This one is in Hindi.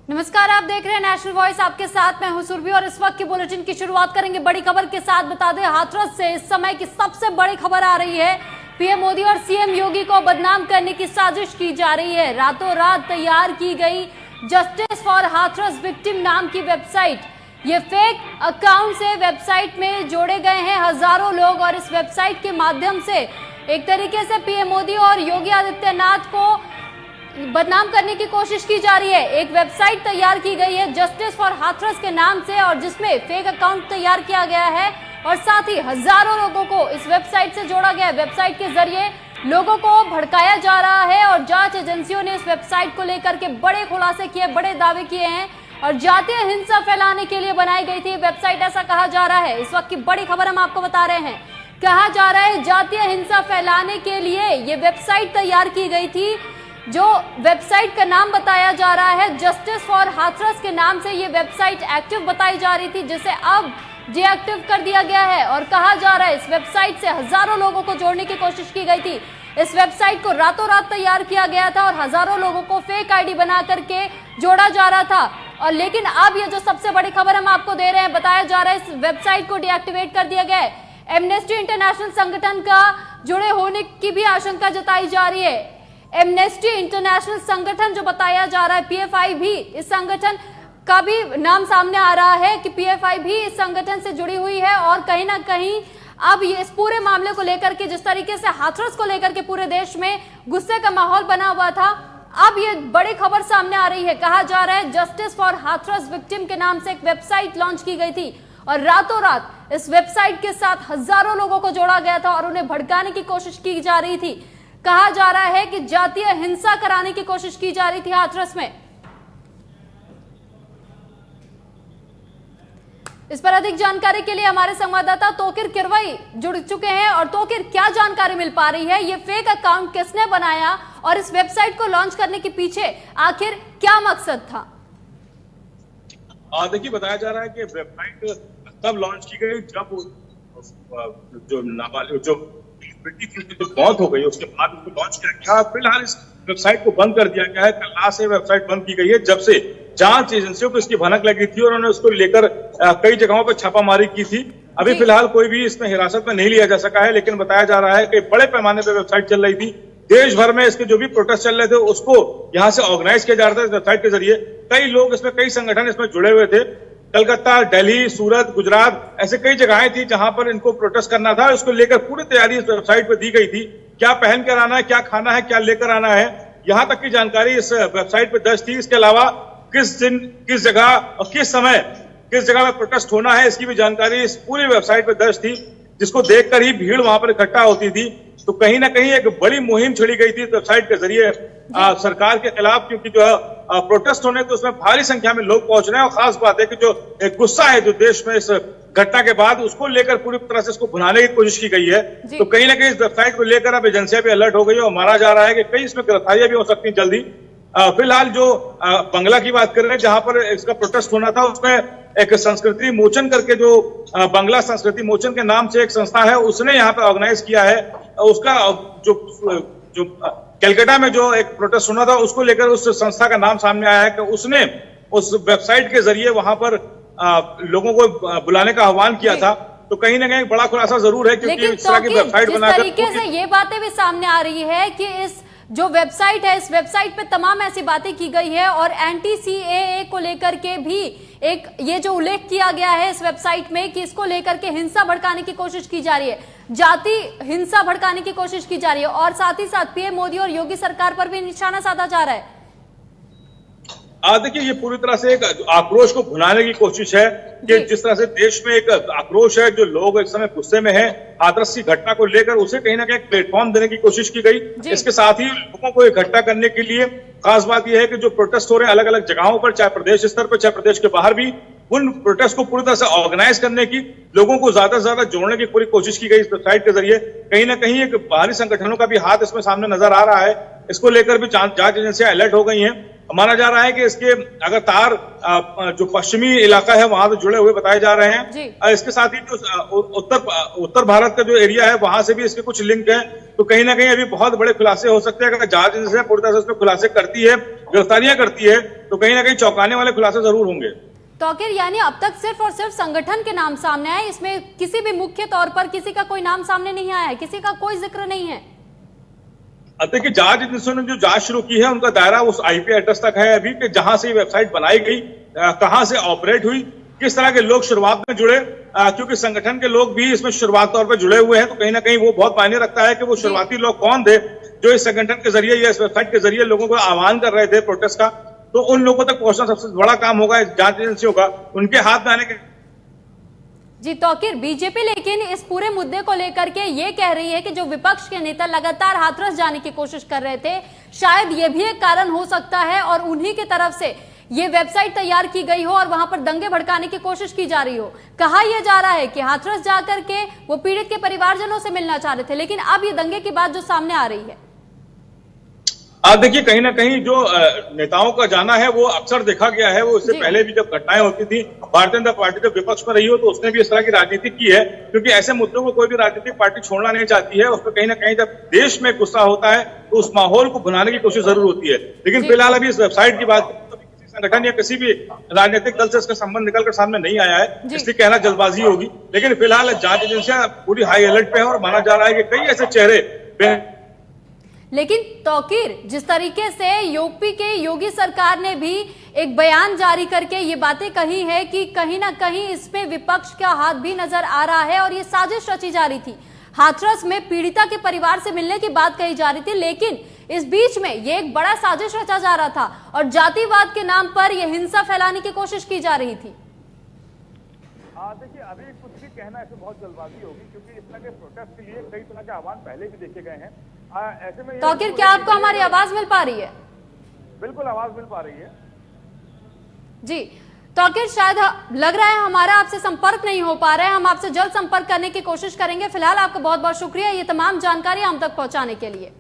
नमस्कार, आप देख रहे हैं नेशनल वॉइस। आपके साथ मैं हूं सुरभि और इस वक्त की बुलेटिन की शुरुआत करेंगे बड़ी खबर के साथ। बता दें, हाथरस से इस समय की सबसे बड़ी खबर आ रही है। पीएम मोदी और सीएम योगी को बदनाम करने की साजिश की जा रही है। रातों रात तैयार की गई जस्टिस फॉर हाथरस विक्टिम नाम की वेबसाइट, ये फेक अकाउंट से वेबसाइट में जोड़े गए हैं हजारों लोग और इस वेबसाइट के माध्यम से एक तरीके से पीएम मोदी और योगी आदित्यनाथ को बदनाम करने की कोशिश की जा रही है। एक वेबसाइट तैयार की गई है जस्टिस फॉर हाथरस के नाम से और जिसमें फेक अकाउंट तैयार किया गया है और साथ ही हजारों लोगों को इस वेबसाइट से जोड़ा गया है। वेबसाइट के जरिए लोगों को भड़काया जा रहा है और जांच एजेंसियों ने इस वेबसाइट को लेकर के बड़े खुलासे किए, बड़े दावे किए हैं और जातीय हिंसा फैलाने के लिए बनाई गई थी वेबसाइट, ऐसा कहा जा रहा है। इस वक्त की बड़ी खबर हम आपको बता रहे हैं। कहा जा रहा है जातीय हिंसा फैलाने के लिए ये वेबसाइट तैयार की गई थी। जो वेबसाइट का नाम बताया जा रहा है जस्टिस फॉर हाथरस के नाम से ये वेबसाइट एक्टिव बताई जा रही थी, जिसे अब डीएक्टिव कर दिया गया है और कहा जा रहा है इस वेबसाइट से हजारों लोगों को जोड़ने की कोशिश की गई थी। इस वेबसाइट को रातों रात तैयार किया गया था और हजारों लोगों को फेक आईडी बना करके जोड़ा जा रहा था। और लेकिन अब ये जो सबसे बड़ी खबर हम आपको दे रहे हैं, बताया जा रहा है इस वेबसाइट को डीएक्टिवेट कर दिया गया है। एमनेस्टी इंटरनेशनल संगठन का जुड़े होने की भी आशंका जताई जा रही है। एमनेस्टी इंटरनेशनल संगठन जो बताया जा रहा है, पीएफआई भी इस संगठन का भी नाम सामने आ रहा है कि पीएफआई भी इस संगठन से जुड़ी हुई है और कहीं ना कहीं अब ये इस पूरे मामले को लेकर के जिस तरीके से हाथरस को लेकर के पूरे देश में गुस्से का माहौल बना हुआ था, अब ये बड़ी खबर सामने आ रही है। कहा जा रहा है जस्टिस फॉर हाथरस विक्टिम के नाम से एक वेबसाइट लॉन्च की गई थी और रातों रात इस वेबसाइट के साथ हजारों लोगों को जोड़ा गया था और उन्हें भड़काने की कोशिश की जा रही थी। कहा जा रहा है कि जातीय हिंसा कराने की कोशिश की जा रही थी हाथरस में। इस पर अधिक जानकारी के लिए हमारे संवाददाता तोकिर किरवई जुड़ चुके हैं। और तोकिर, क्या जानकारी मिल पा रही है? ये फेक अकाउंट किसने बनाया और इस वेबसाइट को लॉन्च करने के पीछे आखिर क्या मकसद था? देखिए, बताया जा रहा है कि वेबसाइट तब लॉन्च की गई जब जो मौत हो गई उसके बाद उसको लॉन्च किया गया। फिलहाल इस वेबसाइट को बंद कर दिया गया है। कल रात से वेबसाइट बंद की गई है जब से जांच एजेंसियों को इसकी भनक लगी थी और उन्होंने उसको लेकर कई जगहों पर छापामारी की थी। अभी फिलहाल कोई भी इसमें हिरासत में नहीं लिया जा सका है, लेकिन बताया जा रहा है कि बड़े पैमाने पर वेबसाइट चल रही थी। देश भर में इसके जो भी प्रोटेस्ट चल रहे थे उसको यहाँ से ऑर्गेनाइज किया जा रहा था इस वेबसाइट के जरिए। कई लोग इसमें, कई संगठन इसमें जुड़े हुए थे। कलकत्ता, दिल्ली, सूरत, गुजरात, ऐसे कई जगहें थी जहां पर इनको प्रोटेस्ट करना था। इसको लेकर पूरी तैयारी इस वेबसाइट पर दी गई थी। क्या पहन कर आना है, क्या खाना है, क्या लेकर आना है, यहां तक की जानकारी इस वेबसाइट पर दर्ज थी। इसके अलावा किस दिन, किस जगह और किस समय, किस जगह में प्रोटेस्ट होना है, इसकी भी जानकारी इस पूरी वेबसाइट पर दर्ज थी, जिसको देखकर ही भीड़ वहां पर इकट्ठा होती थी। तो कहीं ना कहीं एक बड़ी मुहिम छेड़ी गई थी इस वेबसाइट के जरिए सरकार के खिलाफ, क्योंकि जो है प्रोटेस्ट होने तो उसमें भारी संख्या में लोग पहुंच रहे हैं। और खास बात है कि जो एक गुस्सा है जो देश में इस घटना के बाद, उसको लेकर पूरी तरह से इसको भुनाने की कोशिश की गई है। तो कहीं ना कहीं इस वेबसाइट को लेकर अब एजेंसियां भी अलर्ट हो गई है और माना जा रहा है कि कई इसमें गिरफ्तारियां भी हो सकती हैं जल्दी। फिलहाल जो बंगला की बात कर रहे हैं जहां पर इसका प्रोटेस्ट होना था, उसमें एक संस्कृति मोचन करके, जो बंगला संस्कृति मोचन के नाम से एक संस्था है, उसने यहाँ पे ऑर्गेनाइज किया है। उसका जो कलकत्ता में जो एक प्रोटेस्ट होना था, उसको लेकर उस संस्था का नाम सामने आया है कि उसने उस वेबसाइट के जरिए वहां पर लोगों को बुलाने का आह्वान किया था। तो कहीं ना कहीं बड़ा खुलासा जरूर है, क्योंकि इस तरह की वेबसाइट बनाकर तरीके से ये बातें भी सामने आ रही है कि इस जो वेबसाइट है, इस वेबसाइट पे तमाम ऐसी बातें की गई है और एंटी सीएए को लेकर के भी एक ये जो उल्लेख किया गया है इस वेबसाइट में कि इसको लेकर के हिंसा भड़काने की कोशिश की जा रही है, जाति हिंसा भड़काने की कोशिश की जा रही है और साथ ही साथ पीएम मोदी और योगी सरकार पर भी निशाना साधा जा रहा है। देखिए, ये पूरी तरह से एक आक्रोश को भुनाने की कोशिश है कि जिस तरह से देश में एक आक्रोश है, जो लोग इस समय गुस्से में हैं हाथरस की घटना को लेकर, उसे कहीं ना कहीं प्लेटफॉर्म देने की कोशिश की गई। इसके साथ ही लोगों को इकट्ठा करने के लिए खास बात यह है कि जो प्रोटेस्ट हो रहे हैं अलग अलग जगहों पर, चाहे प्रदेश स्तर पर चाहे प्रदेश के बाहर भी, उन प्रोटेस्ट को पूरी तरह से ऑर्गेनाइज करने की, लोगों को ज्यादा से ज्यादा जोड़ने की पूरी कोशिश की गई इस वेबसाइट के जरिए। कहीं ना कहीं एक बाहरी संगठनों का भी हाथ इसमें सामने नजर आ रहा है। इसको लेकर भी जांच एजेंसियां अलर्ट हो गई हैं। माना जा रहा है कि इसके अगर तार जो पश्चिमी इलाका है वहां से जुड़े हुए बताए जा रहे हैं। इसके साथ ही जो उत्तर भारत का जो एरिया है वहां से भी इसके कुछ लिंक हैं। तो कहीं ना कहीं अभी बहुत बड़े खुलासे हो सकते हैं अगर जांच एजेंसी पूरी तरह से उसमें खुलासे करती है गिरफ्तारियां करती है तो कहीं ना कहीं चौंकाने वाले खुलासे जरूर होंगे। तौकीर, यानी अब तक सिर्फ और सिर्फ संगठन के नाम सामने आए, इसमें किसी भी मुख्य तौर पर किसी का कोई नाम सामने नहीं आया है, किसी का कोई जिक्र नहीं है। देखिए, जांच एजेंसियों ने जो जांच शुरू की है उनका दायरा उस आईपी एड्रेस तक है अभी कि जहां से वेबसाइट बनाई गई, कहां से ऑपरेट हुई, किस तरह के लोग शुरुआत में जुड़े, क्योंकि संगठन के लोग भी इसमें शुरुआत तौर पर जुड़े हुए हैं, तो कहीं ना कहीं वो बहुत मायने रखता है कि वो शुरुआती लोग कौन थे जो इस संगठन के जरिए या इस वेबसाइट के जरिए लोगों को आह्वान कर रहे थे प्रोटेस्ट का। तो उन लोगों तक पहुंचना सबसे बड़ा काम होगा इस जांच एजेंसियों का, उनके हाथ में आने के। जी तौकीर, बीजेपी लेकिन इस पूरे मुद्दे को लेकर के ये कह रही है कि जो विपक्ष के नेता लगातार हाथरस जाने की कोशिश कर रहे थे, शायद ये भी एक कारण हो सकता है और उन्हीं की तरफ से ये वेबसाइट तैयार की गई हो और वहां पर दंगे भड़काने की कोशिश की जा रही हो। कहा यह जा रहा है कि हाथरस जाकर के वो पीड़ित के परिवारजनों से मिलना चाह रहे थे, लेकिन अब ये दंगे की बात जो सामने आ रही है। देखिए, कहीं ना कहीं जो नेताओं का जाना है वो अक्सर देखा गया है। वो इससे पहले भी जब घटनाएं होती थी, भारतीय जनता पार्टी जब विपक्ष में रही हो तो उसने भी इस तरह की राजनीति की है, क्योंकि ऐसे मुद्दों को कोई भी राजनीतिक पार्टी छोड़ना नहीं चाहती है। उसमें कहीं ना कहीं जब देश में गुस्सा होता है तो उस माहौल को भुनाने की कोशिश जरूर होती है। लेकिन फिलहाल अभी इस वेबसाइट की बात तो किसी संगठन या किसी भी राजनीतिक दल से इसका संबंध निकलकर सामने नहीं आया है, इसलिए कहना जल्दबाजी होगी। लेकिन फिलहाल जांच एजेंसियां पूरी हाई अलर्ट पे है और माना जा रहा है कि कई ऐसे चेहरे। लेकिन तौकीर, जिस तरीके से यूपी के योगी सरकार ने भी एक बयान जारी करके ये बातें कही है कि कहीं ना कहीं इसमें विपक्ष का हाथ भी नजर आ रहा है और ये साजिश रची जा रही थी। हाथरस में पीड़िता के परिवार से मिलने की बात कही जा रही थी, लेकिन इस बीच में ये एक बड़ा साजिश रचा जा रहा था और जातिवाद के नाम पर यह हिंसा फैलाने की कोशिश की जा रही थी। देखिए, अभी कुछ भी कहना ऐसे बहुत जल्दबाजी होगी, क्योंकि इस तरह के प्रोटेस्ट के लिए कई तरह के आह्वान पहले भी देखे गए हैं। ऐसे में तौकीर, क्या आपको हमारी आवाज मिल पा रही है? बिल्कुल आवाज मिल पा रही है जी तौकीर, शायद लग रहा है हमारा आपसे संपर्क नहीं हो पा रहा है। हम आपसे जल्द संपर्क करने की कोशिश करेंगे। फिलहाल आपका बहुत बहुत शुक्रिया ये तमाम जानकारी हम तक पहुंचाने के लिए।